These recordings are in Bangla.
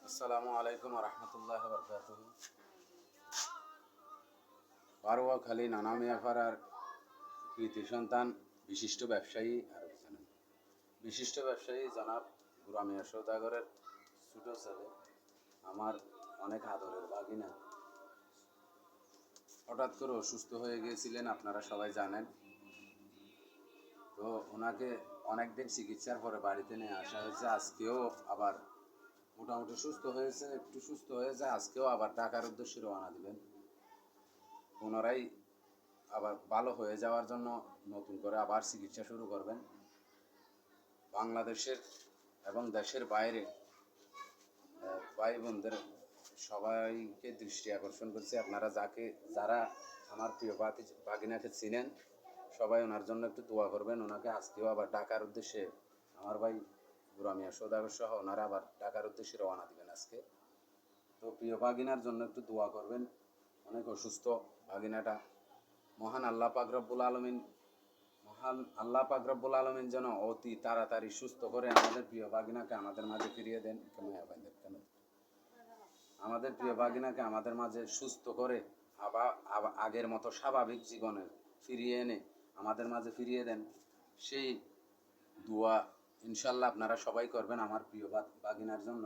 আসসালামু আলাইকুম রহমতুল্লাহ বরকাতুহ। বারোয়াখালী নানা মিয়াপাড়ার কৃতি সন্তান বিশিষ্ট ব্যবসায়ী বিশিষ্ট ব্যবসায়ী জনাব গুরা মিয়া সওদাগরের ছোট ছেলে, আমার অনেক আদরের ভাগিনা, হঠাৎ করে অসুস্থ হয়ে গিয়েছিলেন, আপনারা সবাই জানেন। তো ওনাকে অনেকদিন চিকিৎসার পরে বাড়িতে নিয়ে আসা হয়েছে। আজকেও আবার মোটামুটি সুস্থ হয়েছে, একটু সুস্থ হয়েছে। আজকেও আবার ঢাকার উদ্দেশ্যে রওনা দিবেন, পুনরায় আবার ভালো হয়ে যাওয়ার জন্য নতুন করে আবার চিকিৎসা শুরু করবেন। বাংলাদেশের এবং দেশের বাইরে ভাই বোনদের সবাইকে দৃষ্টি আকর্ষণ করছে, আপনারা যারা আমার প্রিয় ভাগিনাকে চিনেন সবাই ওনার জন্য একটু দোয়া করবেন। ওনাকে আজকেও আবার ঢাকার উদ্দেশ্যে আমার ভাই গুরা মিয়া সওদাগর সহ ওনারা আবার ঢাকার উদ্দেশ্যে রওনা দিবেন আজকে। তো প্রিয় ভাগিনার জন্য একটু দোয়া করবেন। অনেক অসুস্থ ভাগিনাটা। মহান আল্লাহ পাক রব্বুল আলামিন যেন অতি তাড়াতাড়ি সুস্থ করে আমাদের প্রিয় ভাগিনাকে আমাদের মাঝে ফিরিয়ে দেন। আমাদের প্রিয় ভাগিনাকে আমাদের মাঝে সুস্থ করে আবার আগের মতো স্বাভাবিক জীবনে ফিরিয়ে এনে আমাদের মাঝে ফিরিয়ে দেন, সেই দোয়া ইনশাল্লাহ আপনারা সবাই করবেন আমার প্রিয় ভাগিনার জন্য।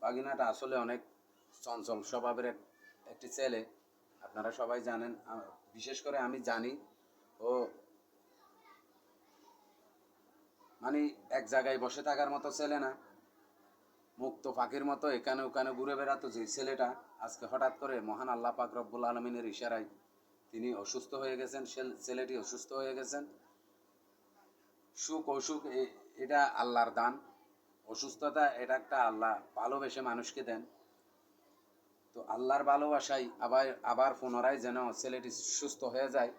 ভাগিনাটা আসলে অনেক চঞ্চল স্বভাবের একটি ছেলে, আপনারা সবাই জানেন। বিশেষ করে আমি জানি ও মানে এক জায়গায় বসে থাকার মতো ছেলে না, মুক্ত পাখির মতো এখানে ওখানে ঘুরে বেড়াতো যে ছেলেটা, আজকে হঠাৎ করে মহান আল্লাহ পাক রব্বুল আলমিনের ইশারায় তিনি অসুস্থ হয়ে গেছেন। ছেলেটি অসুস্থ হয়ে গেছেন। সুখ অসুখ এটা আল্লাহর দান, অসুস্থতা এটা একটা আল্লাহ ভালোবেসে মানুষকে দেন। তো আল্লাহর ভালোবাসায় আবার পুনরায় যেন ছেলেটি সুস্থ হয়ে যায়,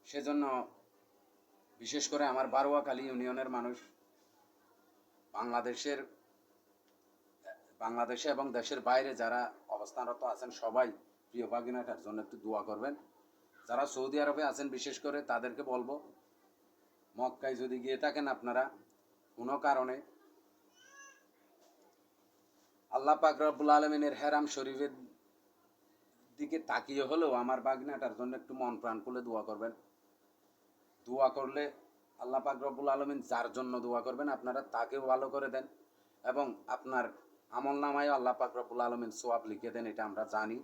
সেজন্য বিশেষ করে আমার বারোয়াখালী ইউনিয়নের মানুষ, বাংলাদেশে এবং দেশের বাইরে যারা অবস্থানরত আছেন সবাই প্রিয় ভাগিনাটার জন্য একটু দোয়া করবেন। যারা সৌদি আরবে আছেন বিশেষ করে তাদেরকে বলবো, মক্কায় যদি গিয়ে থাকেন আপনারা কোনো কারণে, আল্লাহ পাক রব্বুল আলমিনের হেরাম শরীফের দিকে তাকিয়ে হলেও আমার ভাগিনাটার জন্য একটু মন প্রাণ খুলে দোয়া করবেন। দোয়া করলে আল্লাহ পাক রব্বুল আলমিন যার জন্য দোয়া করবেন আপনারা তাকেও ভালো করে দেন, এবং আপনার আমল নামায়ও আল্লাহ পাক রব্বুল আলমিন সোয়াব লিখে দেন। এটা আমরা জানি,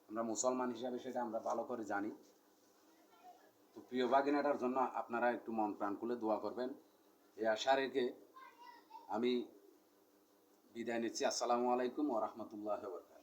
আমরা মুসলমান হিসাবে সেটা আমরা ভালো করে জানি। তো প্রিয় ভাগিনাটার জন্য আপনারা একটু মন প্রাণ খুলে দোয়া করবেন, এই আশা রেখে আমি বিদায় নিচ্ছি। আসসালামু আলাইকুম ওয়া রাহমাতুল্লাহি ওয়া বারাকাতুহু।